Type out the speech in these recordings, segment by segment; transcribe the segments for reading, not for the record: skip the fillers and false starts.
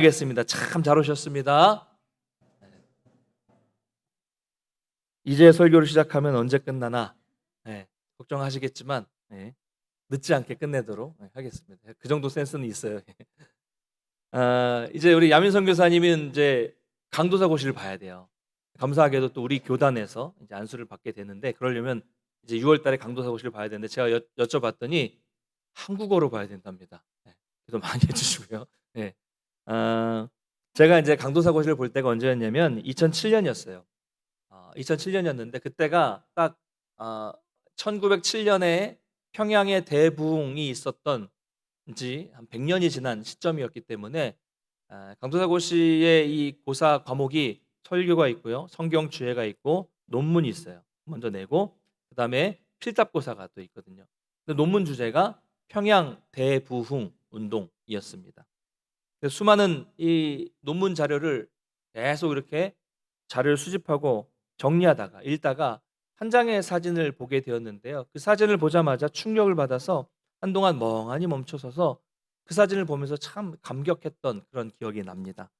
알겠습니다. 참 잘 오셨습니다. 이제 설교를 시작하면 언제 끝나나 걱정하시겠지만 늦지 않게 끝내도록 하겠습니다. 그 정도 센스는 있어요. 이제 우리 야민 선교사님은 이제 강도사고시를 봐야 돼요. 감사하게도 또 우리 교단에서 이제 안수를 받게 되는데, 그러려면 이제 6월달에 강도사고시를 봐야 되는데, 제가 여쭤봤더니 한국어로 봐야 된답니다. 기도 많이 해주시고요. 네. 제가 이제 강도사고시를 볼 때가 언제였냐면 2007년이었어요. 2007년이었는데 그때가 딱 1907년에 평양에 대부흥이 있었던 지 한 100년이 지난 시점이었기 때문에 강도사고시의 이 고사 과목이 설교가 있고요, 성경 주해가 있고 논문이 있어요. 먼저 내고 그다음에 필답고사가 또 있거든요. 근데 논문 주제가 평양 대부흥 운동이었습니다. 수많은 이 논문 자료를 계속 이렇게 자료를 수집하고 정리하다가 읽다가 한 장의 사진을 보게 되었는데요. 그 사진을 보자마자 충격을 받아서 한동안 멍하니 멈춰서서 그 사진을 보면서 참 감격했던 그런 기억이 납니다.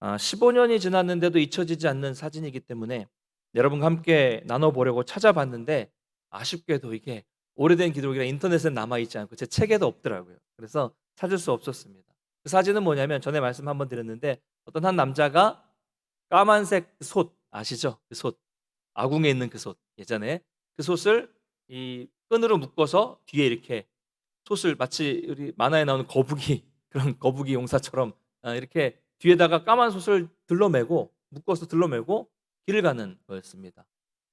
15년이 지났는데도 잊혀지지 않는 사진이기 때문에 여러분과 함께 나눠보려고 찾아봤는데, 아쉽게도 이게 오래된 기록이라 인터넷에 남아있지 않고 제 책에도 없더라고요. 그래서 찾을 수 없었습니다. 그 사진은 뭐냐면, 전에 말씀 한번 드렸는데, 어떤 한 남자가 까만색 솥 아시죠? 그 솥, 아궁에 있는 그 솥, 예전에 그 솥을 이 끈으로 묶어서 뒤에 이렇게 솥을, 마치 우리 만화에 나오는 거북이 그런 거북이 용사처럼 이렇게 뒤에다가 까만 솥을 들러매고, 묶어서 들러매고 길을 가는 거였습니다.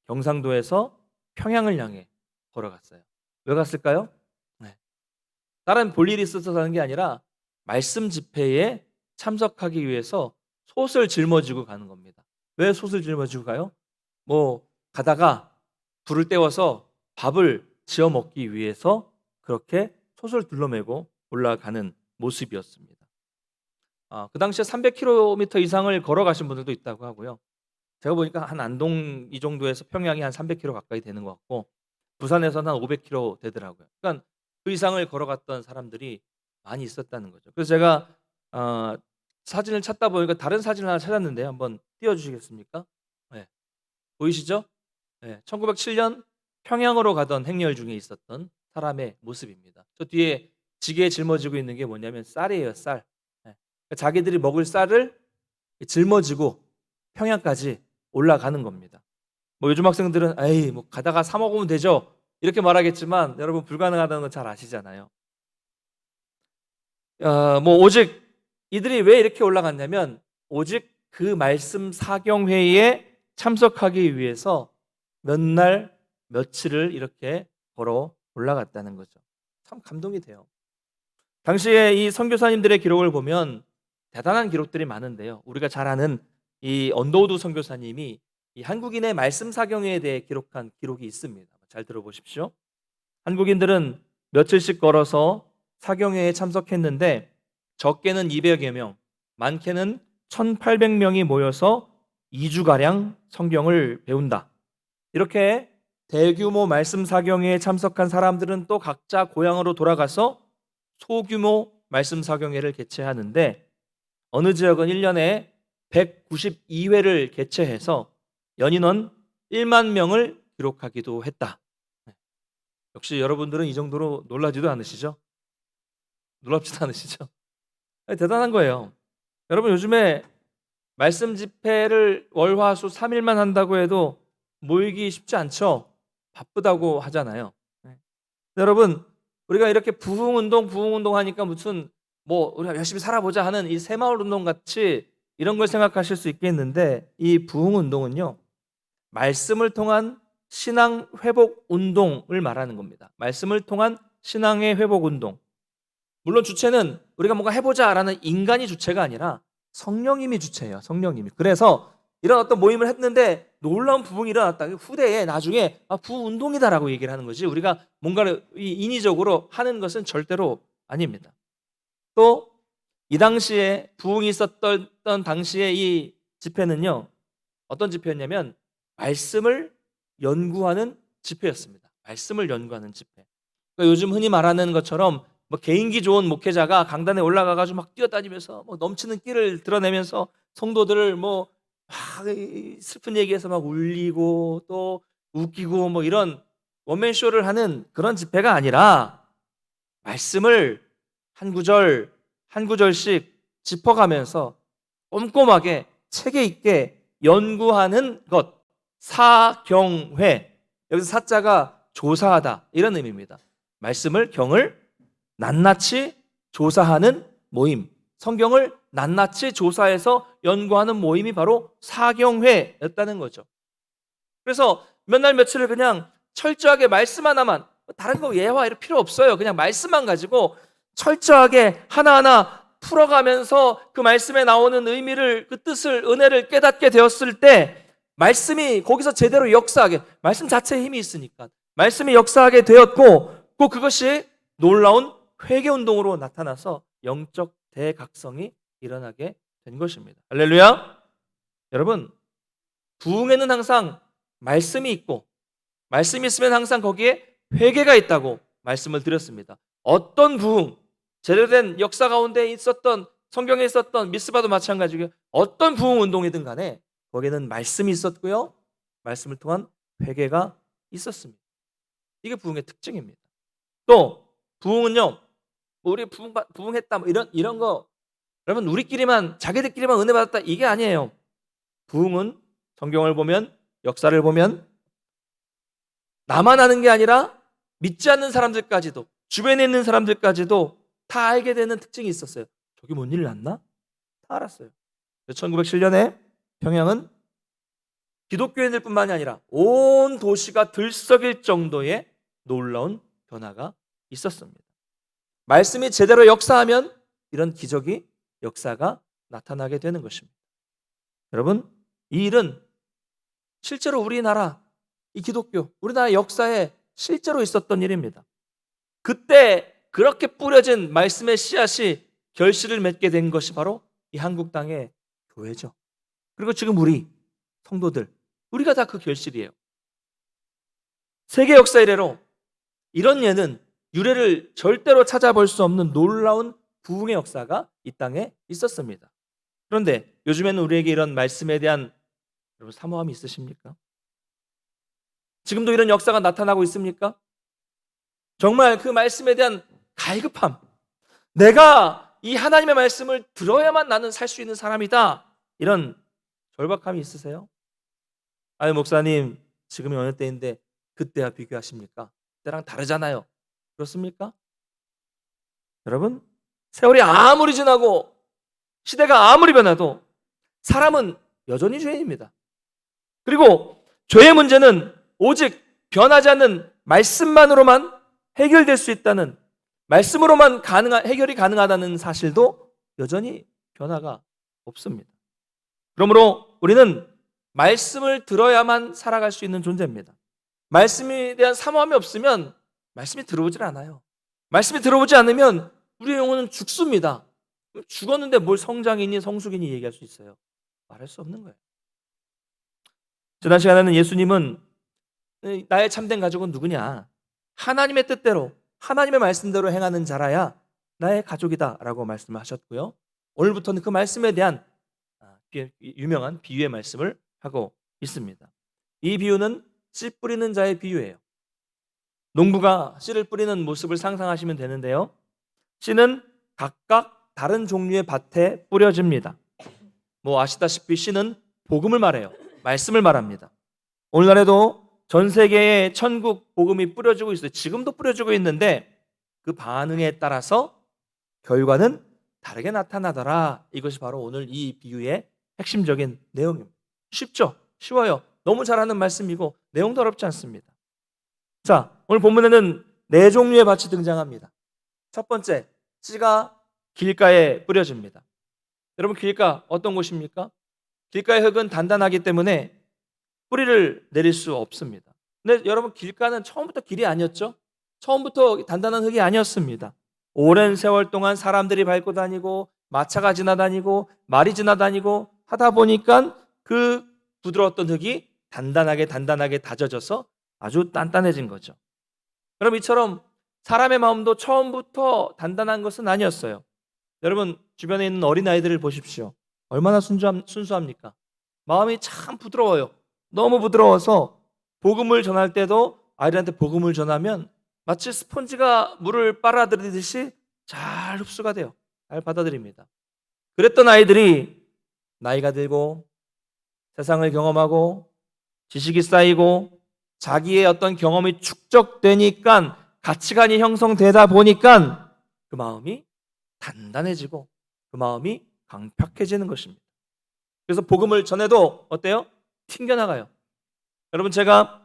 경상도에서 평양을 향해 걸어갔어요. 왜 갔을까요? 다른 볼일이 있어서 가는 게 아니라 말씀 집회에 참석하기 위해서 솥을 짊어지고 가는 겁니다. 왜 솥을 짊어지고 가요? 뭐 가다가 불을 때워서 밥을 지어 먹기 위해서 그렇게 솥을 둘러매고 올라가는 모습이었습니다. 그 당시에 300km 이상을 걸어가신 분들도 있다고 하고요. 제가 보니까 한 안동 이 정도에서 평양이 한 300km 가까이 되는 것 같고, 부산에서는 한 500km 되더라고요. 그러니까 그 이상을 걸어갔던 사람들이 많이 있었다는 거죠. 그래서 제가 어, 사진을 찾다 보니까 다른 사진을 하나 찾았는데, 한번 띄워주시겠습니까? 네. 보이시죠? 1907년 평양으로 가던 행렬 중에 있었던 사람의 모습입니다. 저 뒤에 지게에 짊어지고 있는 게 뭐냐면 쌀이에요, 쌀. 그러니까 자기들이 먹을 쌀을 짊어지고 평양까지 올라가는 겁니다. 뭐 요즘 학생들은 에이 뭐 가다가 사 먹으면 되죠, 이렇게 말하겠지만, 여러분 불가능하다는 거 잘 아시잖아요. 뭐 오직 이들이 왜 이렇게 올라갔냐면, 오직 그 말씀 사경회의에 참석하기 위해서 몇 날 며칠을 이렇게 걸어 올라갔다는 거죠. 참 감동이 돼요. 당시에 이 선교사님들의 기록을 보면 대단한 기록들이 많은데요. 우리가 잘 아는 이 언더우드 선교사님이 이 한국인의 말씀 사경회에 대해 기록한 기록이 있습니다. 잘 들어보십시오. 한국인들은 며칠씩 걸어서 사경회에 참석했는데, 적게는 200여 명, 많게는 1,800명이 모여서 2주가량 성경을 배운다. 이렇게 대규모 말씀 사경회에 참석한 사람들은 또 각자 고향으로 돌아가서 소규모 말씀 사경회를 개최하는데, 어느 지역은 1년에 192회를 개최해서 연인원 1만 명을 기록하기도 했다. 역시 여러분들은 이 정도로 놀라지도 않으시죠? 놀랍지도 않으시죠? 대단한 거예요. 여러분, 요즘에 말씀 집회를 월화수 3일만 한다고 해도 모이기 쉽지 않죠? 바쁘다고 하잖아요. 여러분, 우리가 이렇게 부흥운동 하니까 무슨 뭐 우리가 열심히 살아보자 하는 이 새마을운동 같이 이런 걸 생각하실 수 있겠는데, 이 부흥운동은요, 말씀을 통한 신앙 회복 운동을 말하는 겁니다. 말씀을 통한 신앙의 회복 운동. 물론 주체는 우리가 뭔가 해보자라는 인간이 주체가 아니라 성령님이 주체예요. 성령님이. 그래서 이런 어떤 모임을 했는데 놀라운 부흥이 일어났다. 후대에 나중에 부운동이다라고 얘기를 하는 거지, 우리가 뭔가를 인위적으로 하는 것은 절대로 아닙니다. 또 이 당시에 부흥이 있었던 당시에 이 집회는요, 어떤 집회였냐면 말씀을 연구하는 집회였습니다. 말씀을 연구하는 집회. 그러니까 요즘 흔히 말하는 것처럼 뭐 개인기 좋은 목회자가 강단에 올라가 가지고 막 뛰어다니면서 뭐 넘치는 끼를 드러내면서 성도들을 뭐 막 슬픈 얘기해서 막 울리고 또 웃기고 뭐 이런 원맨 쇼를 하는 그런 집회가 아니라 말씀을 한 구절 한 구절씩 짚어가면서 꼼꼼하게 체계 있게 연구하는 것, 사경회. 여기서 사자가 조사하다 이런 의미입니다. 말씀을 경을 낱낱이 조사하는 모임, 성경을 낱낱이 조사해서 연구하는 모임이 바로 사경회였다는 거죠. 그래서 몇 날 며칠을 그냥 철저하게 말씀 하나만, 다른 거 예화 이럴 필요 없어요. 그냥 말씀만 가지고 철저하게 하나하나 풀어가면서 그 말씀에 나오는 의미를, 그 뜻을, 은혜를 깨닫게 되었을 때 말씀이 거기서 제대로 역사하게, 말씀 자체에 힘이 있으니까 말씀이 역사하게 되었고, 꼭 그것이 놀라운 회개운동으로 나타나서 영적 대각성이 일어나게 된 것입니다. 할렐루야. 여러분, 부흥에는 항상 말씀이 있고 말씀이 있으면 항상 거기에 회개가 있다고 말씀을 드렸습니다. 어떤 부흥, 제대로 된 역사 가운데 있었던, 성경에 있었던 미스바도 마찬가지고요. 어떤 부흥 운동이든 간에 거기에는 말씀이 있었고요, 말씀을 통한 회개가 있었습니다. 이게 부흥의 특징입니다. 또 부흥은요, 뭐 우리 부흥했다 뭐 이런 거, 여러분 우리끼리만, 자기들끼리만 은혜 받았다 이게 아니에요. 부흥은 성경을 보면, 역사를 보면 나만 아는 게 아니라 믿지 않는 사람들까지도, 주변에 있는 사람들까지도 다 알게 되는 특징이 있었어요. 저기 뭔 일 났나? 다 알았어요. 1907년에 평양은 기독교인들뿐만이 아니라 온 도시가 들썩일 정도의 놀라운 변화가 있었습니다. 말씀이 제대로 역사하면 이런 기적이, 역사가 나타나게 되는 것입니다. 여러분, 이 일은 실제로 우리나라, 이 기독교, 우리나라 역사에 실제로 있었던 일입니다. 그때 그렇게 뿌려진 말씀의 씨앗이 결실을 맺게 된 것이 바로 이 한국 땅의 교회죠. 그리고 지금 우리 성도들, 우리가 다 그 결실이에요. 세계 역사 이래로 이런 예는, 유래를 절대로 찾아볼 수 없는 놀라운 부흥의 역사가 이 땅에 있었습니다. 그런데 요즘에는 우리에게 이런 말씀에 대한 여러분 사모함이 있으십니까? 지금도 이런 역사가 나타나고 있습니까? 정말 그 말씀에 대한 갈급함, 내가 이 하나님의 말씀을 들어야만 나는 살 수 있는 사람이다, 이런 절박함이 있으세요? 아유 목사님, 지금이 어느 때인데 그때와 비교하십니까? 그때랑 다르잖아요. 그렇습니까? 여러분, 세월이 아무리 지나고 시대가 아무리 변해도 사람은 여전히 죄인입니다. 그리고 죄의 문제는 오직 변하지 않는 말씀만으로만 해결될 수 있다는, 말씀으로만 해결이 가능하다는 사실도 여전히 변화가 없습니다. 그러므로 우리는 말씀을 들어야만 살아갈 수 있는 존재입니다. 말씀에 대한 사모함이 없으면 말씀이 들어오질 않아요. 말씀이 들어오지 않으면 우리의 영혼은 죽습니다. 죽었는데 뭘 성장이니 성숙이니 얘기할 수 있어요? 말할 수 없는 거예요. 지난 시간에는 예수님은 나의 참된 가족은 누구냐? 하나님의 뜻대로, 하나님의 말씀대로 행하는 자라야 나의 가족이다 라고 말씀하셨고요. 오늘부터는 그 말씀에 대한 유명한 비유의 말씀을 하고 있습니다. 이 비유는 씨 뿌리는 자의 비유예요. 농부가 씨를 뿌리는 모습을 상상하시면 되는데요, 씨는 각각 다른 종류의 밭에 뿌려집니다. 뭐 아시다시피 씨는 복음을 말해요. 말씀을 말합니다. 오늘날에도 전 세계에 천국 복음이 뿌려지고 있어요. 지금도 뿌려지고 있는데 그 반응에 따라서 결과는 다르게 나타나더라. 이것이 바로 오늘 이 비유의 핵심적인 내용입니다. 쉽죠? 쉬워요. 너무 잘하는 말씀이고 내용도 어렵지 않습니다. 자, 오늘 본문에는 네 종류의 밭이 등장합니다. 첫 번째, 씨가 길가에 뿌려집니다. 여러분, 길가 어떤 곳입니까? 길가의 흙은 단단하기 때문에 뿌리를 내릴 수 없습니다. 근데 여러분, 길가는 처음부터 길이 아니었죠? 처음부터 단단한 흙이 아니었습니다. 오랜 세월 동안 사람들이 밟고 다니고 마차가 지나다니고 말이 지나다니고 하다 보니까 그 부드러웠던 흙이 단단하게 다져져서 아주 단단해진 거죠. 그럼 이처럼 사람의 마음도 처음부터 단단한 것은 아니었어요. 여러분 주변에 있는 어린아이들을 보십시오. 얼마나 순수합니까? 마음이 참 부드러워요. 너무 부드러워서 복음을 전할 때도 아이들한테 복음을 전하면 마치 스폰지가 물을 빨아들이듯이 잘 흡수가 돼요. 잘 받아들입니다. 그랬던 아이들이 나이가 들고 세상을 경험하고 지식이 쌓이고 자기의 어떤 경험이 축적되니까 가치관이 형성되다 보니까 그 마음이 단단해지고 그 마음이 강팍해지는 것입니다. 그래서 복음을 전해도 어때요? 튕겨나가요. 여러분 제가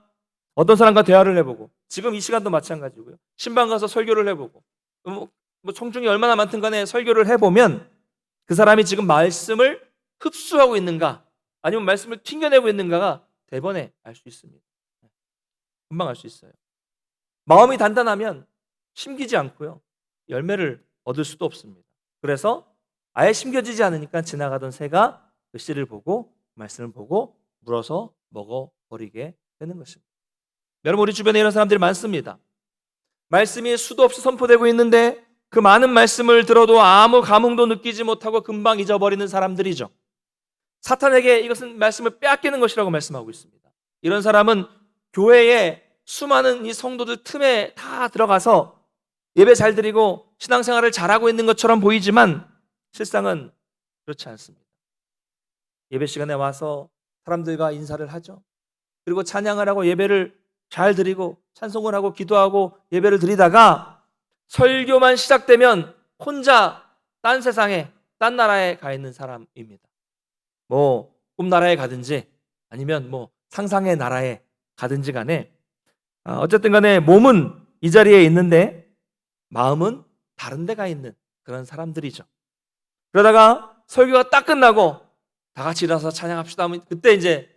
어떤 사람과 대화를 해보고 지금 이 시간도 마찬가지고요. 신방 가서 설교를 해보고 청중이 얼마나 많든 간에 설교를 해보면 그 사람이 지금 말씀을 흡수하고 있는가 아니면 말씀을 튕겨내고 있는가가 대번에 알 수 있습니다. 금방 알 수 있어요. 마음이 단단하면 심기지 않고요. 열매를 얻을 수도 없습니다. 그래서 아예 심겨지지 않으니까 지나가던 새가 그 씨를 보고 말씀을 보고 물어서 먹어버리게 되는 것입니다. 여러분 우리 주변에 이런 사람들이 많습니다. 말씀이 수도 없이 선포되고 있는데 그 많은 말씀을 들어도 아무 감흥도 느끼지 못하고 금방 잊어버리는 사람들이죠. 사탄에게 이것은 말씀을 빼앗기는 것이라고 말씀하고 있습니다. 이런 사람은 교회에 수많은 이 성도들 틈에 다 들어가서 예배 잘 드리고 신앙생활을 잘하고 있는 것처럼 보이지만 실상은 그렇지 않습니다. 예배 시간에 와서 사람들과 인사를 하죠. 그리고 찬양을 하고 예배를 잘 드리고 찬송을 하고 기도하고 예배를 드리다가 설교만 시작되면 혼자 딴 세상에 딴 나라에 가 있는 사람입니다. 꿈나라에 가든지 아니면 상상의 나라에 가든지 간에 어쨌든 간에 몸은 이 자리에 있는데 마음은 다른 데 가 있는 그런 사람들이죠. 그러다가 설교가 딱 끝나고 다 같이 일어나서 찬양합시다 하면 그때 이제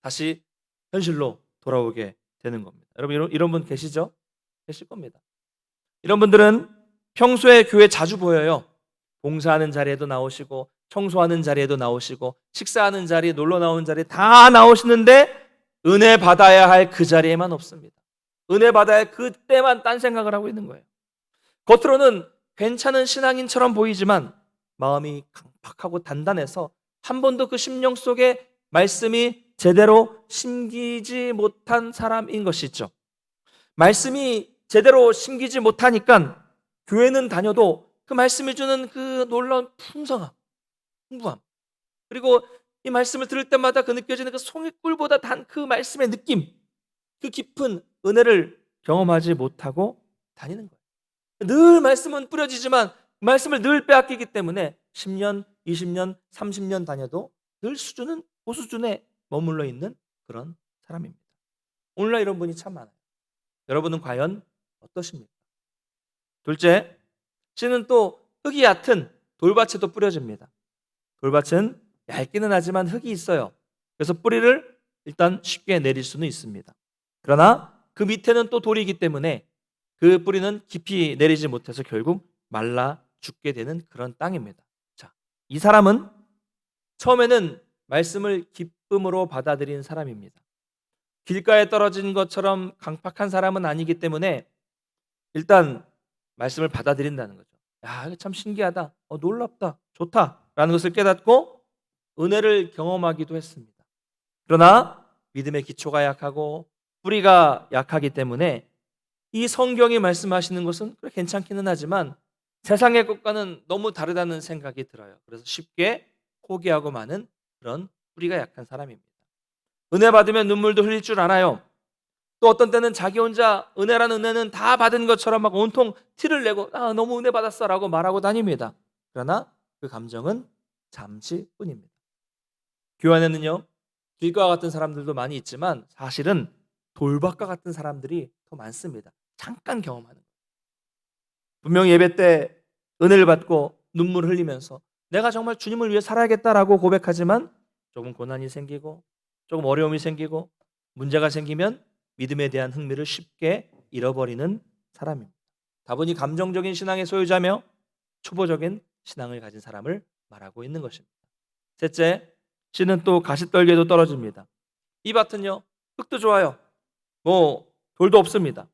다시 현실로 돌아오게 되는 겁니다. 여러분 이런 분 계시죠? 계실 겁니다. 이런 분들은 평소에 교회 자주 보여요. 봉사하는 자리에도 나오시고 청소하는 자리에도 나오시고 식사하는 자리, 놀러 나오는 자리에 다 나오시는데 은혜 받아야 할 그 자리에만 없습니다. 은혜 받아야 할 그때만 딴 생각을 하고 있는 거예요. 겉으로는 괜찮은 신앙인처럼 보이지만 마음이 강팍하고 단단해서 한 번도 그 심령 속에 말씀이 제대로 심기지 못한 사람인 것이죠. 말씀이 제대로 심기지 못하니까 교회는 다녀도 그 말씀이 주는 그 놀라운 풍성함, 풍부함, 그리고 이 말씀을 들을 때마다 그 느껴지는 그 송이꿀보다 단 그 말씀의 느낌, 그 깊은 은혜를 경험하지 못하고 다니는 거예요. 늘 말씀은 뿌려지지만 말씀을 늘 빼앗기기 때문에 10년, 20년, 30년 다녀도 늘 수준은 고수준에 머물러 있는 그런 사람입니다. 오늘날 이런 분이 참 많아요. 여러분은 과연 어떠십니까? 둘째, 씨는 또 흙이 얕은 돌밭에도 뿌려집니다. 돌밭은 얇기는 하지만 흙이 있어요. 그래서 뿌리를 일단 쉽게 내릴 수는 있습니다. 그러나 그 밑에는 또 돌이기 때문에 그 뿌리는 깊이 내리지 못해서 결국 말라 죽게 되는 그런 땅입니다. 자, 이 사람은 처음에는 말씀을 기쁨으로 받아들인 사람입니다. 길가에 떨어진 것처럼 강팍한 사람은 아니기 때문에 일단 말씀을 받아들인다는 거죠. 야, 이거 참 신기하다. 놀랍다. 좋다라는 것을 깨닫고 은혜를 경험하기도 했습니다. 그러나 믿음의 기초가 약하고 뿌리가 약하기 때문에 이 성경이 말씀하시는 것은 그래 괜찮기는 하지만 세상의 것과는 너무 다르다는 생각이 들어요. 그래서 쉽게 포기하고 마는 그런 뿌리가 약한 사람입니다. 은혜 받으면 눈물도 흘릴 줄 알아요. 또 어떤 때는 자기 혼자 은혜라는 은혜는 다 받은 것처럼 막 온통 티를 내고 너무 은혜 받았어 라고 말하고 다닙니다. 그러나 그 감정은 잠시뿐입니다. 교회 안에는요 길가와 같은 사람들도 많이 있지만 사실은 돌밭과 같은 사람들이 더 많습니다. 잠깐 경험하는 거예요. 분명히 예배 때 은혜를 받고 눈물을 흘리면서 내가 정말 주님을 위해 살아야겠다라고 고백하지만 조금 고난이 생기고 조금 어려움이 생기고 문제가 생기면 믿음에 대한 흥미를 쉽게 잃어버리는 사람입니다. 다분히 감정적인 신앙의 소유자며 초보적인 신앙을 가진 사람을 말하고 있는 것입니다. 셋째, 씨는 또 가시떨기에도 떨어집니다. 이 밭은요 흙도 좋아요. 돌도 없습니다.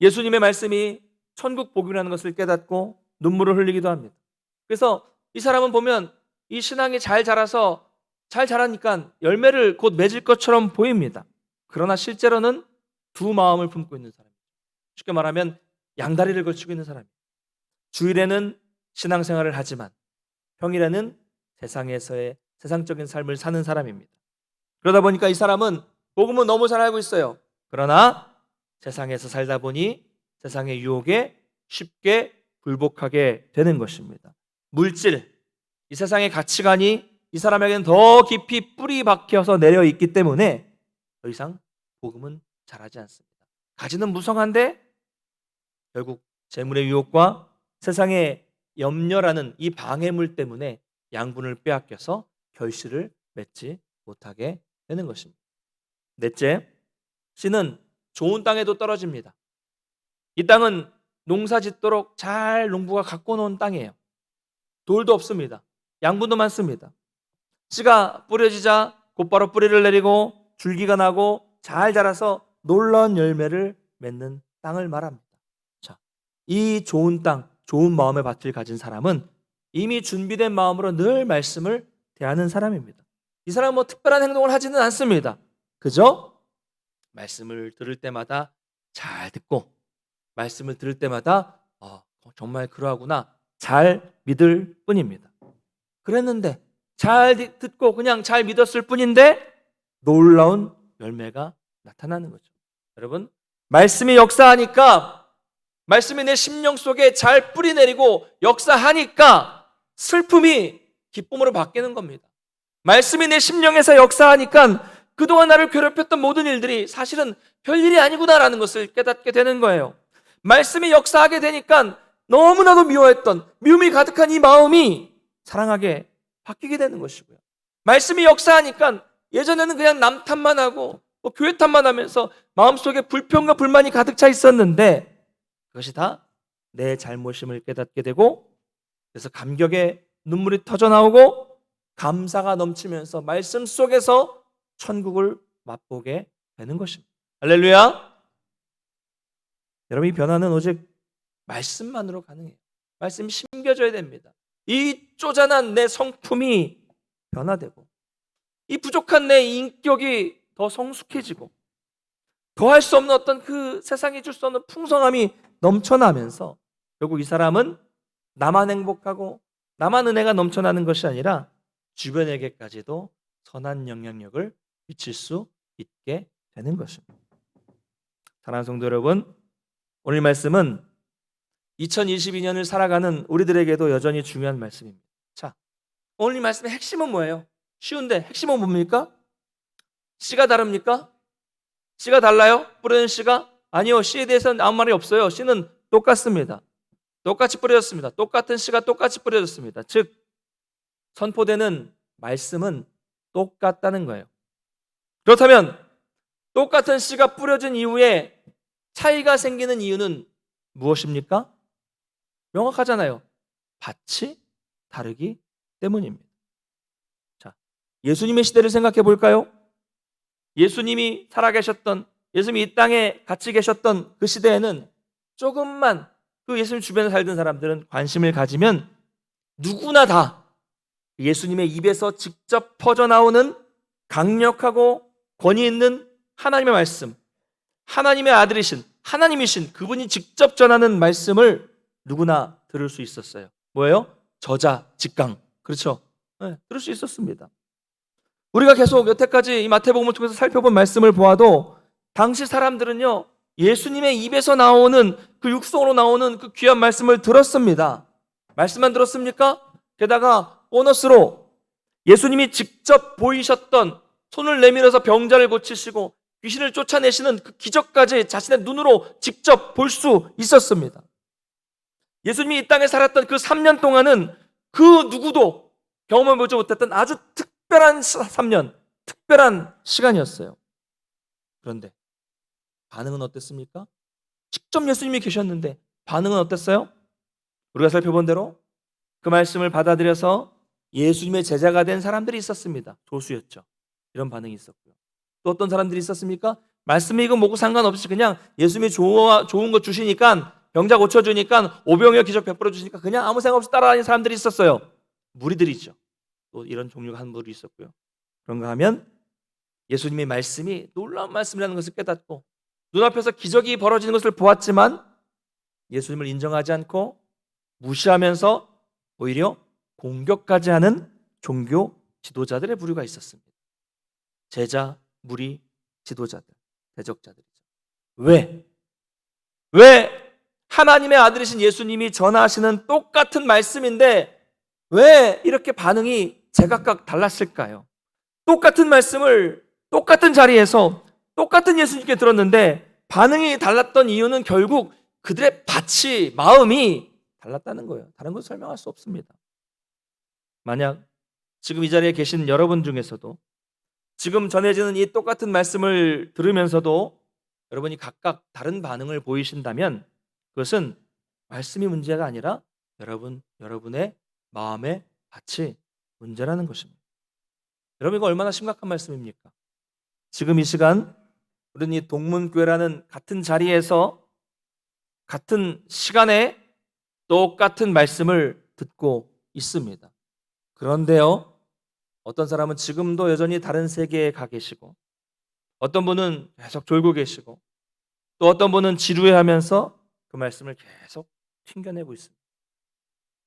예수님의 말씀이 천국 복음이라는 것을 깨닫고 눈물을 흘리기도 합니다. 그래서 이 사람은 보면 이 신앙이 잘 자라니까 열매를 곧 맺을 것처럼 보입니다. 그러나 실제로는 두 마음을 품고 있는 사람이에요. 쉽게 말하면 양다리를 걸치고 있는 사람이에요. 주일에는 신앙생활을 하지만 평일에는 세상에서의 세상적인 삶을 사는 사람입니다. 그러다 보니까 이 사람은 복음은 너무 잘 알고 있어요. 그러나 세상에서 살다 보니 세상의 유혹에 쉽게 굴복하게 되는 것입니다. 물질, 이 세상의 가치관이 이 사람에게는 더 깊이 뿌리 박혀서 내려 있기 때문에 더 이상 복음은 잘하지 않습니다. 가지는 무성한데 결국 재물의 유혹과 세상의 염려라는 이 방해물 때문에 양분을 빼앗겨서 결실을 맺지 못하게 되는 것입니다. 넷째, 씨는 좋은 땅에도 떨어집니다. 이 땅은 농사 짓도록 잘 농부가 갖고 놓은 땅이에요. 돌도 없습니다. 양분도 많습니다. 씨가 뿌려지자 곧바로 뿌리를 내리고 줄기가 나고 잘 자라서 놀라운 열매를 맺는 땅을 말합니다. 자, 이 좋은 땅, 좋은 마음의 밭을 가진 사람은 이미 준비된 마음으로 늘 말씀을 대하는 사람입니다. 이 사람은 뭐 특별한 행동을 하지는 않습니다. 그저 말씀을 들을 때마다 잘 듣고 말씀을 들을 때마다 정말 그러하구나 잘 믿을 뿐입니다. 그랬는데 잘 듣고 그냥 잘 믿었을 뿐인데 놀라운 열매가 나타나는 거죠. 여러분, 말씀이 역사하니까, 말씀이 내 심령 속에 잘 뿌리내리고 역사하니까 슬픔이 기쁨으로 바뀌는 겁니다. 말씀이 내 심령에서 역사하니까 그동안 나를 괴롭혔던 모든 일들이 사실은 별일이 아니구나라는 것을 깨닫게 되는 거예요. 말씀이 역사하게 되니까 너무나도 미워했던 미움이 가득한 이 마음이 사랑하게 바뀌게 되는 것이고요. 말씀이 역사하니까 예전에는 그냥 남 탓만 하고 교회 탓만 하면서 마음속에 불평과 불만이 가득 차 있었는데 그것이 다 내 잘못임을 깨닫게 되고 그래서 감격의 눈물이 터져나오고 감사가 넘치면서 말씀 속에서 천국을 맛보게 되는 것입니다. 할렐루야. 여러분, 이 변화는 오직 말씀만으로 가능해요. 말씀이 심겨져야 됩니다. 이 쪼잔한 내 성품이 변화되고 이 부족한 내 인격이 더 성숙해지고 더할 수 없는 어떤 그 세상이 줄 수 없는 풍성함이 넘쳐나면서 결국 이 사람은 나만 행복하고 나만 은혜가 넘쳐나는 것이 아니라 주변에게까지도 선한 영향력을 미칠 수 있게 되는 것입니다. 사랑하는 성도 여러분, 오늘 말씀은 2022년을 살아가는 우리들에게도 여전히 중요한 말씀입니다. 자, 오늘 이 말씀의 핵심은 뭐예요? 쉬운데 핵심은 뭡니까? 씨가 다릅니까? 씨가 달라요? 뿌리는 씨가? 아니요, 씨에 대해서는 아무 말이 없어요. 씨는 똑같습니다. 똑같이 뿌려졌습니다. 똑같은 씨가 똑같이 뿌려졌습니다. 즉, 선포되는 말씀은 똑같다는 거예요. 그렇다면 똑같은 씨가 뿌려진 이후에 차이가 생기는 이유는 무엇입니까? 명확하잖아요. 밭이 다르기 때문입니다. 자, 예수님의 시대를 생각해 볼까요? 예수님이 살아계셨던, 예수님이 이 땅에 같이 계셨던 그 시대에는 조금만 그 예수님 주변에 살던 사람들은 관심을 가지면 누구나 다 예수님의 입에서 직접 퍼져나오는 강력하고 권위 있는 하나님의 말씀, 하나님의 아들이신, 하나님이신 그분이 직접 전하는 말씀을 누구나 들을 수 있었어요. 뭐예요? 저자, 직강. 그렇죠? 네, 들을 수 있었습니다. 우리가 계속 여태까지 이 마태복음을 통해서 살펴본 말씀을 보아도 당시 사람들은요, 예수님의 입에서 나오는 그 육성으로 나오는 그 귀한 말씀을 들었습니다. 말씀만 들었습니까? 게다가 보너스로 예수님이 직접 보이셨던 손을 내밀어서 병자를 고치시고 귀신을 쫓아내시는 그 기적까지 자신의 눈으로 직접 볼 수 있었습니다. 예수님이 이 땅에 살았던 그 3년 동안은 그 누구도 경험해 보지 못했던 아주 특별한 3년, 특별한 시간이었어요. 그런데 반응은 어땠습니까? 직접 예수님이 계셨는데 반응은 어땠어요? 우리가 살펴본 대로 그 말씀을 받아들여서 예수님의 제자가 된 사람들이 있었습니다. 소수였죠. 이런 반응이 있었고요. 또 어떤 사람들이 있었습니까? 말씀이 이거 뭐고 상관없이 그냥 예수님이 좋은 거 주시니까, 병자 고쳐주니까, 오병이어 기적 베풀어 주시니까 그냥 아무 생각 없이 따라다니는 사람들이 있었어요. 무리들이죠. 또 이런 종류가 한 무리 있었고요. 그런가 하면 예수님의 말씀이 놀라운 말씀이라는 것을 깨닫고 눈앞에서 기적이 벌어지는 것을 보았지만 예수님을 인정하지 않고 무시하면서 오히려 공격까지 하는 종교 지도자들의 부류가 있었습니다. 제자, 무리, 지도자들, 대적자들이죠. 왜? 하나님의 아들이신 예수님이 전하시는 똑같은 말씀인데 왜 이렇게 반응이 제각각 달랐을까요? 똑같은 말씀을 똑같은 자리에서 똑같은 예수님께 들었는데 반응이 달랐던 이유는 결국 그들의 마음이 달랐다는 거예요. 다른 건 설명할 수 없습니다. 만약 지금 이 자리에 계신 여러분 중에서도 지금 전해지는 이 똑같은 말씀을 들으면서도 여러분이 각각 다른 반응을 보이신다면 그것은 말씀이 문제가 아니라 여러분의 마음의 밭이 문제라는 것입니다. 여러분, 이거 얼마나 심각한 말씀입니까? 지금 이 시간 우리는 이 동문교회라는 같은 자리에서 같은 시간에 똑같은 말씀을 듣고 있습니다. 그런데요, 어떤 사람은 지금도 여전히 다른 세계에 가 계시고, 어떤 분은 계속 졸고 계시고, 또 어떤 분은 지루해하면서 그 말씀을 계속 튕겨내고 있습니다.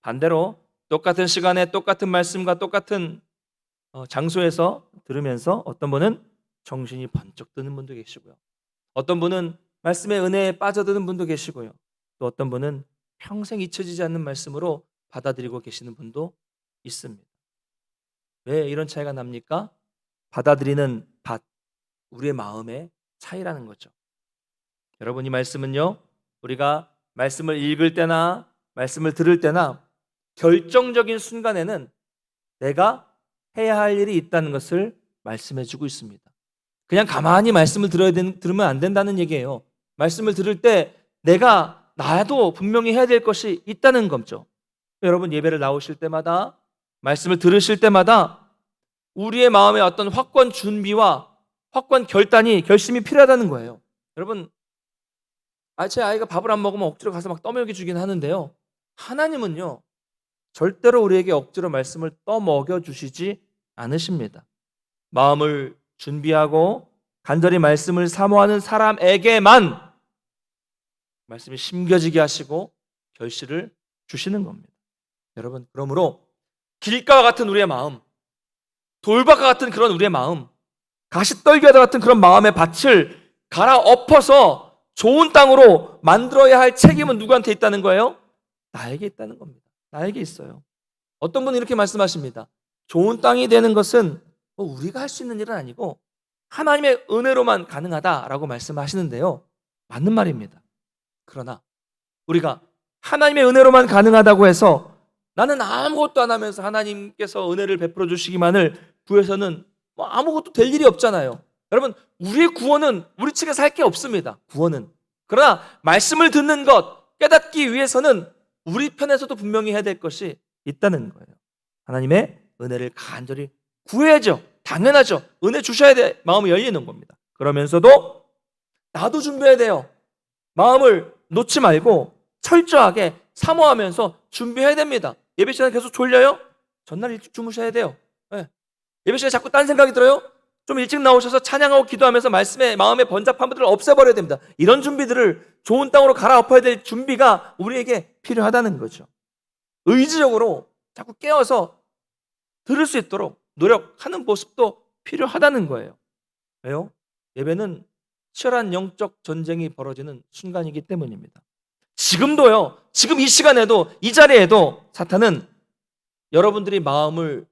반대로 똑같은 시간에 똑같은 말씀과 똑같은 장소에서 들으면서 어떤 분은 정신이 번쩍 드는 분도 계시고요. 어떤 분은 말씀의 은혜에 빠져드는 분도 계시고요. 또 어떤 분은 평생 잊혀지지 않는 말씀으로 받아들이고 계시는 분도 있습니다. 왜 이런 차이가 납니까? 받아들이는 밭, 우리의 마음의 차이라는 거죠. 여러분, 이 말씀은요, 우리가 말씀을 읽을 때나 말씀을 들을 때나 결정적인 순간에는 내가 해야 할 일이 있다는 것을 말씀해주고 있습니다. 그냥 가만히 말씀을 들으면 안 된다는 얘기예요. 말씀을 들을 때 나도 분명히 해야 될 것이 있다는 거죠. 여러분, 예배를 나오실 때마다 말씀을 들으실 때마다 우리의 마음에 어떤 확고한 준비와 확고한 결심이 필요하다는 거예요. 여러분, 제 아이가 밥을 안 먹으면 억지로 가서 막 떠먹여 주긴 하는데요, 하나님은요 절대로 우리에게 억지로 말씀을 떠먹여 주시지 않으십니다. 마음을 준비하고 간절히 말씀을 사모하는 사람에게만 말씀이 심겨지게 하시고 결실을 주시는 겁니다. 여러분, 그러므로 길가와 같은 우리의 마음, 돌밭과 같은 그런 우리의 마음, 가시떨기와 같은 그런 마음의 밭을 갈아엎어서 좋은 땅으로 만들어야 할 책임은 누구한테 있다는 거예요? 나에게 있다는 겁니다. 나에게 있어요. 어떤 분은 이렇게 말씀하십니다. 좋은 땅이 되는 것은 우리가 할 수 있는 일은 아니고 하나님의 은혜로만 가능하다라고 말씀하시는데요, 맞는 말입니다. 그러나 우리가 하나님의 은혜로만 가능하다고 해서 나는 아무것도 안 하면서 하나님께서 은혜를 베풀어 주시기만을 구해서는 아무것도 될 일이 없잖아요. 여러분, 우리의 구원은 우리 측에서 할 게 없습니다. 구원은. 그러나 말씀을 듣는 것, 깨닫기 위해서는 우리 편에서도 분명히 해야 될 것이 있다는 거예요. 하나님의 은혜를 간절히 구해야죠. 당연하죠. 은혜 주셔야 돼. 마음이 열리는 겁니다. 그러면서도 나도 준비해야 돼요. 마음을 놓지 말고 철저하게 사모하면서 준비해야 됩니다. 예배 시간에 계속 졸려요? 전날 일찍 주무셔야 돼요. 네. 예배 시간에 자꾸 딴 생각이 들어요? 좀 일찍 나오셔서 찬양하고 기도하면서 말씀에 마음의 번잡한 것들을 없애버려야 됩니다. 이런 준비들을 좋은 땅으로 갈아엎어야 될 준비가 우리에게 필요하다는 거죠. 의지적으로 자꾸 깨어서 들을 수 있도록 노력하는 모습도 필요하다는 거예요. 왜요? 예배는 치열한 영적 전쟁이 벌어지는 순간이기 때문입니다. 지금도요, 지금 이 시간에도, 이 자리에도 사탄은 여러분들이 마음을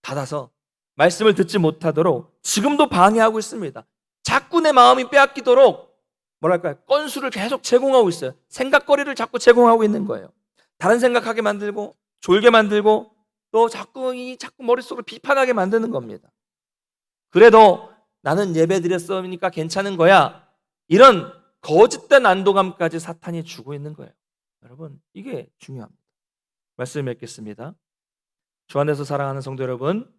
닫아서 말씀을 듣지 못하도록 지금도 방해하고 있습니다. 자꾸 내 마음이 빼앗기도록 건수를 계속 제공하고 있어요. 생각거리를 자꾸 제공하고 있는 거예요. 다른 생각하게 만들고 졸게 만들고 또 자꾸 머릿속을 비판하게 만드는 겁니다. 그래도 나는 예배 드렸으니까 괜찮은 거야, 이런 거짓된 안도감까지 사탄이 주고 있는 거예요. 여러분, 이게 중요합니다. 말씀 맺겠습니다. 주 안에서 사랑하는 성도 여러분,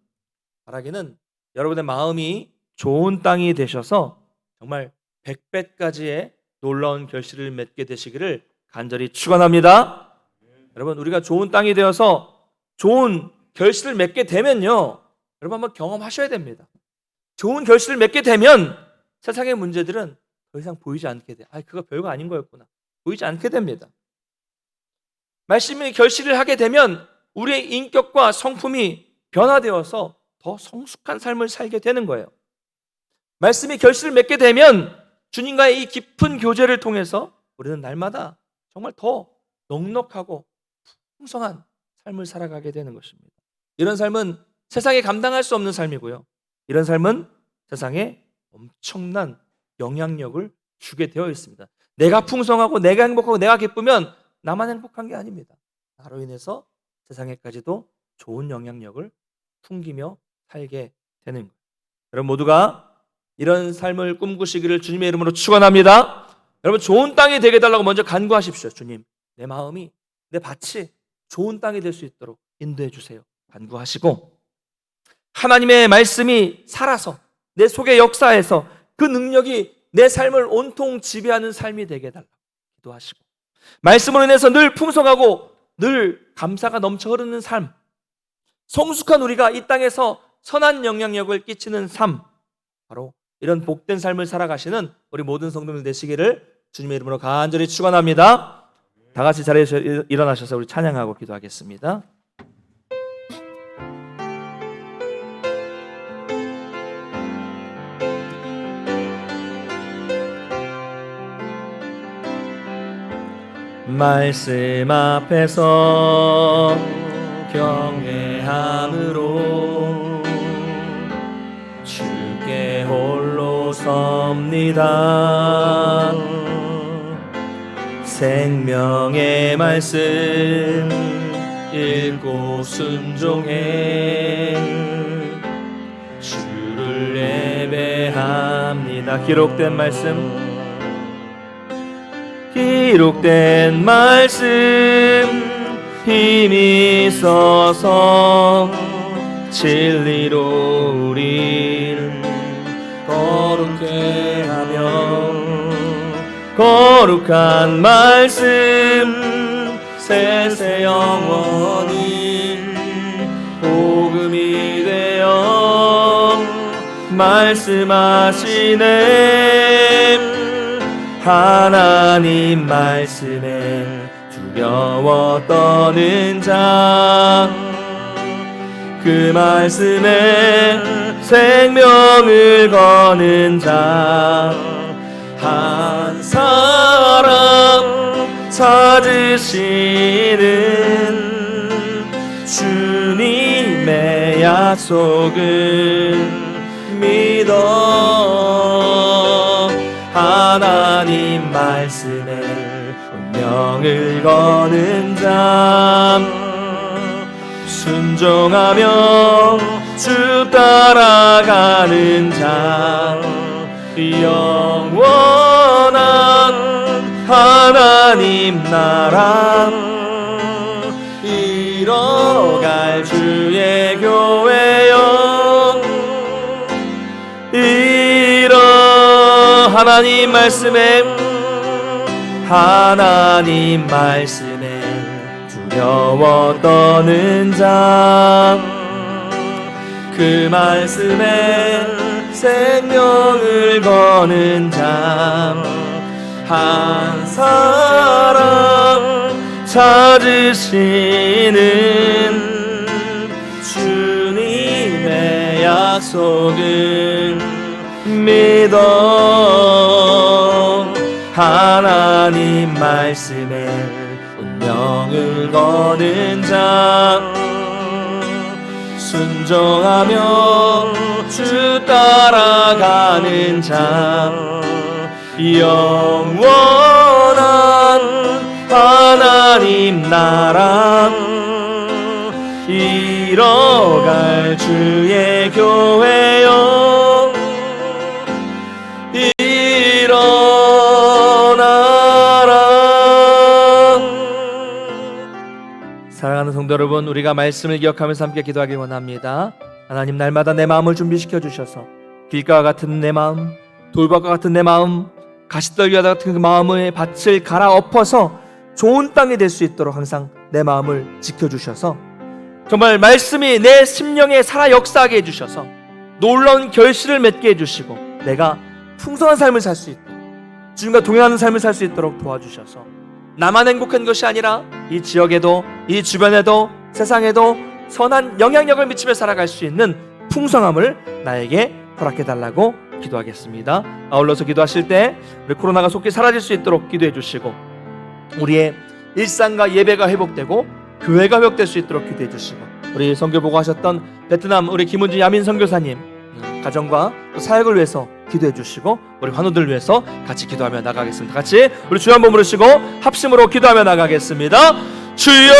바라기는 여러분의 마음이 좋은 땅이 되셔서 정말 100배까지의 놀라운 결실을 맺게 되시기를 간절히 축원합니다. 여러분, 우리가 좋은 땅이 되어서 좋은 결실을 맺게 되면요, 여러분 한번 경험하셔야 됩니다. 좋은 결실을 맺게 되면 세상의 문제들은 더 이상 보이지 않게 돼. 그거 별거 아닌 거였구나. 보이지 않게 됩니다. 말씀이 결실을 하게 되면 우리의 인격과 성품이 변화되어서 더 성숙한 삶을 살게 되는 거예요. 말씀이 결실을 맺게 되면 주님과의 이 깊은 교제를 통해서 우리는 날마다 정말 더 넉넉하고 풍성한 삶을 살아가게 되는 것입니다. 이런 삶은 세상에 감당할 수 없는 삶이고요, 이런 삶은 세상에 엄청난 영향력을 주게 되어 있습니다. 내가 풍성하고 내가 행복하고 내가 기쁘면 나만 행복한 게 아닙니다. 나로 인해서 세상에까지도 좋은 영향력을 풍기며 살게 되는 거예요. 여러분 모두가 이런 삶을 꿈꾸시기를 주님의 이름으로 축원합니다. 여러분, 좋은 땅이 되게 해달라고 먼저 간구하십시오. 주님, 내 마음이, 내 밭이 좋은 땅이 될 수 있도록 인도해 주세요. 간구하시고, 하나님의 말씀이 살아서 내 속의 역사에서 그 능력이 내 삶을 온통 지배하는 삶이 되게 해달라고 기도하시고, 말씀으로 인해서 늘 풍성하고 늘 감사가 넘쳐 흐르는 삶, 성숙한 우리가 이 땅에서 선한 영향력을 끼치는 삶, 바로 이런 복된 삶을 살아가시는 우리 모든 성도들 되시기를 주님의 이름으로 간절히 축원합니다. 다 같이 자리에서 일어나셔서 우리 찬양하고 기도하겠습니다. 말씀 앞에서 경외함으로 주께 홀로 섭니다. 생명의 말씀 읽고 순종해 주를 예배합니다. 기록된 말씀 힘이 있어서 진리로 우리를 거룩해 하며, 거룩한 말씀 세세 영원히 복음이 되어 말씀하시네. 하나님 말씀에 두려워 떠는 자, 그 말씀에 생명을 거는 자, 한 사람 찾으시는 주님의 약속을 믿어 하나님 말씀에 운명을 거는 자, 순종하며 주 따라가는 자, 영원한 하나님 나라 이뤄갈 주의 교회여, 하나님 말씀에 두려워 떠는 자, 그 말씀에 생명을 거는 자, 한 사람 찾으시는 주님의 약속을 믿어 하나님 말씀에 운명을 거는 자, 순종하며 주 따라가는 자, 영원한 하나님 나라 이뤄갈 주의 교회여, 일어나라. 사랑하는 성도 여러분, 우리가 말씀을 기억하면서 함께 기도하길 원합니다. 하나님, 날마다 내 마음을 준비시켜 주셔서 길가와 같은 내 마음, 돌밭과 같은 내 마음, 가시떨기와 같은 그 마음의 밭을 갈아엎어서 좋은 땅이 될 수 있도록 항상 내 마음을 지켜주셔서 정말 말씀이 내 심령에 살아 역사하게 해주셔서 놀라운 결실을 맺게 해주시고 내가 풍성한 삶을 살 수 있도록, 주님과 동행하는 삶을 살 수 있도록 도와주셔서 나만 행복한 것이 아니라 이 지역에도, 이 주변에도, 세상에도 선한 영향력을 미치며 살아갈 수 있는 풍성함을 나에게 허락해달라고 기도하겠습니다. 아울러서 기도하실 때 우리 코로나가 속히 사라질 수 있도록 기도해 주시고, 우리의 일상과 예배가 회복되고 교회가 회복될 수 있도록 기도해 주시고, 우리 선교 보고 하셨던 베트남 우리 김은주 야민 선교사님 가정과 또 사역을 위해서 기도해 주시고, 우리 환우들 위해서 같이 기도하며 나가겠습니다. 같이 우리 주여 한번 부르시고 합심으로 기도하며 나가겠습니다. 주여,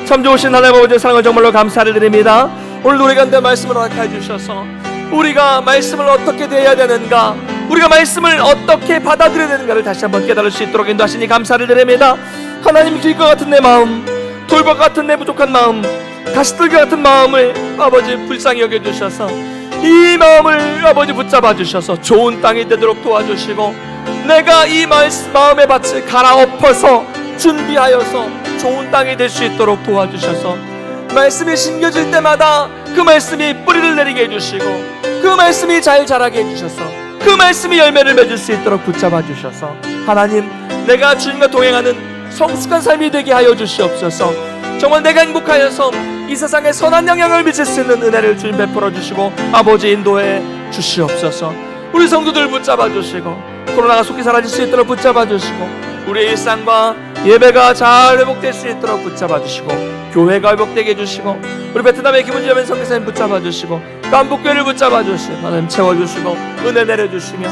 참 좋으신 하나님 아버지의 사랑을 정말로 감사를 드립니다. 오늘 우리 가운데 말씀을 허락해 주셔서 우리가 말씀을 어떻게 대해야 되는가, 우리가 말씀을 어떻게 받아들여야 되는가를 다시 한번 깨달을 수 있도록 인도하시니 감사를 드립니다. 하나님, 길과 같은 내 마음, 돌과 같은 내 부족한 마음, 가시떨기 같은 마음을 아버지 불쌍히 여겨주셔서 이 마음을 아버지 붙잡아 주셔서 좋은 땅이 되도록 도와주시고, 내가 이 마음의 밭을 갈아엎어서 준비하여서 좋은 땅이 될 수 있도록 도와주셔서 말씀이 심겨질 때마다 그 말씀이 뿌리를 내리게 해주시고 그 말씀이 잘 자라게 해주셔서 그 말씀이 열매를 맺을 수 있도록 붙잡아 주셔서 하나님, 내가 주님과 동행하는 성숙한 삶이 되게 하여 주시옵소서. 정말 내가 행복하여서 이 세상에 선한 영향을 미칠 수 있는 은혜를 주님 베풀어 주시고 아버지 인도해 주시옵소서. 우리 성도들 붙잡아 주시고 코로나가 속히 사라질 수 있도록 붙잡아 주시고 우리의 일상과 예배가 잘 회복될 수 있도록 붙잡아 주시고 교회가 회복되게 해주시고 우리 베트남의 김은주 야민 선교사님 붙잡아 주시고 깜북교회를 붙잡아 주시고 하나님 채워주시고 은혜 내려주시며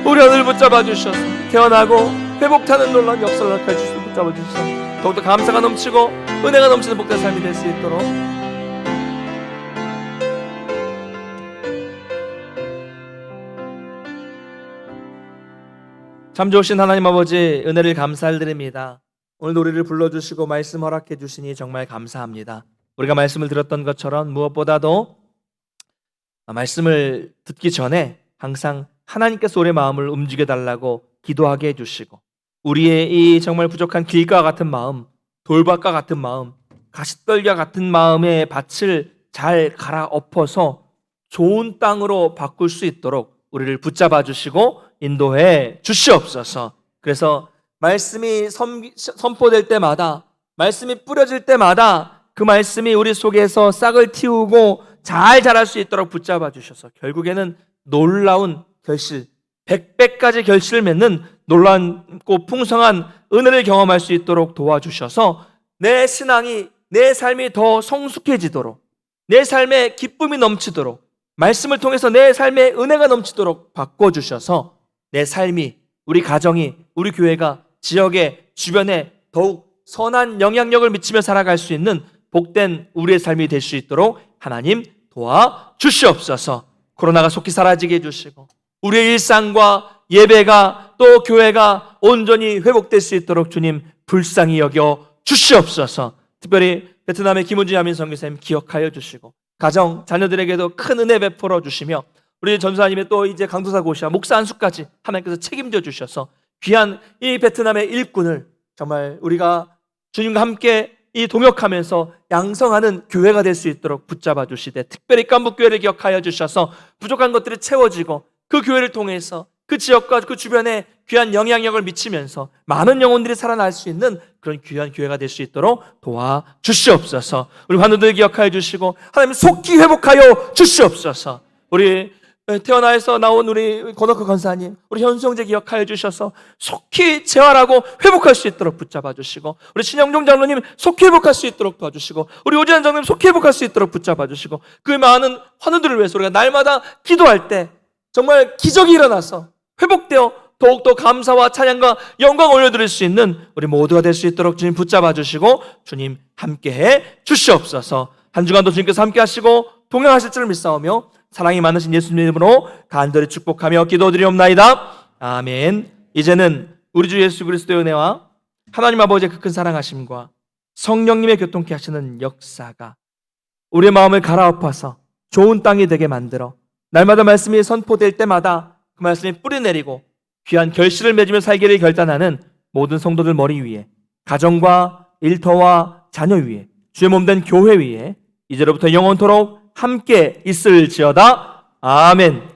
우리 하늘 붙잡아 주셔서 태어나고 회복하는 놀라운 역사를 허락해 주시고 붙잡아 주셔서 더욱더 감사가 넘치고 은혜가 넘치는 복된 삶이 될 수 있도록 참 좋으신 하나님 아버지, 은혜를 감사드립니다. 오늘 우리를 불러주시고 말씀 허락해 주시니 정말 감사합니다. 우리가 말씀을 들었던 것처럼 무엇보다도 말씀을 듣기 전에 항상 하나님께서 우리의 마음을 움직여 달라고 기도하게 해주시고 우리의 이 정말 부족한 길과 같은 마음, 돌밭과 같은 마음, 가시떨기와 같은 마음의 밭을 잘 갈아엎어서 좋은 땅으로 바꿀 수 있도록 우리를 붙잡아 주시고 인도해 주시옵소서. 그래서 말씀이 선포될 때마다, 말씀이 뿌려질 때마다 그 말씀이 우리 속에서 싹을 틔우고 잘 자랄 수 있도록 붙잡아 주셔서 결국에는 놀라운 결실, 100배까지 결실을 맺는 놀랍고 풍성한 은혜를 경험할 수 있도록 도와주셔서 내 신앙이, 내 삶이 더 성숙해지도록, 내 삶에 기쁨이 넘치도록, 말씀을 통해서 내 삶에 은혜가 넘치도록 바꿔주셔서 내 삶이, 우리 가정이, 우리 교회가 지역에, 주변에 더욱 선한 영향력을 미치며 살아갈 수 있는 복된 우리의 삶이 될 수 있도록 하나님 도와주시옵소서. 코로나가 속히 사라지게 해주시고 우리의 일상과 예배가 또 교회가 온전히 회복될 수 있도록 주님 불쌍히 여겨 주시옵소서. 특별히 베트남의 김은주 야민 선교사님 기억하여 주시고 가정, 자녀들에게도 큰 은혜 베풀어 주시며 우리 전사님의 또 이제 강도사 고시와 목사 안수까지 하나님께서 책임져 주셔서 귀한 이 베트남의 일꾼을 정말 우리가 주님과 함께 이 동역하면서 양성하는 교회가 될 수 있도록 붙잡아 주시되 특별히 깜북교회를 기억하여 주셔서 부족한 것들이 채워지고 그 교회를 통해서 그 지역과 그 주변에 귀한 영향력을 미치면서 많은 영혼들이 살아날 수 있는 그런 귀한 교회가 될 수 있도록 도와주시옵소서. 우리 환우들 기억하여 주시고 하나님 속히 회복하여 주시옵소서. 우리 태어나에서 나온 우리 권옥호 권사님, 우리 현수형제 기억하여 주셔서 속히 재활하고 회복할 수 있도록 붙잡아 주시고 우리 신영종 장로님 속히 회복할 수 있도록 도와주시고 우리 오지환 장로님 속히 회복할 수 있도록 붙잡아 주시고 그 많은 환우들을 위해서 우리가 날마다 기도할 때 정말 기적이 일어나서 회복되어 더욱더 감사와 찬양과 영광 올려드릴 수 있는 우리 모두가 될 수 있도록 주님 붙잡아 주시고 주님 함께해 주시옵소서. 한 주간도 주님께서 함께 하시고 동행하실 줄을 믿사오며 사랑이 많으신 예수님 이름으로 간절히 축복하며 기도드리옵나이다. 아멘. 이제는 우리 주 예수 그리스도의 은혜와 하나님 아버지의 그 큰 사랑하심과 성령님의 교통케 하시는 역사가 우리의 마음을 갈아엎어서 좋은 땅이 되게 만들어 날마다 말씀이 선포될 때마다 그 말씀이 뿌리내리고 귀한 결실을 맺으며 살기를 결단하는 모든 성도들 머리 위에, 가정과 일터와 자녀 위에, 주의 몸된 교회 위에 이제로부터 영원토록 함께 있을지어다. 아멘.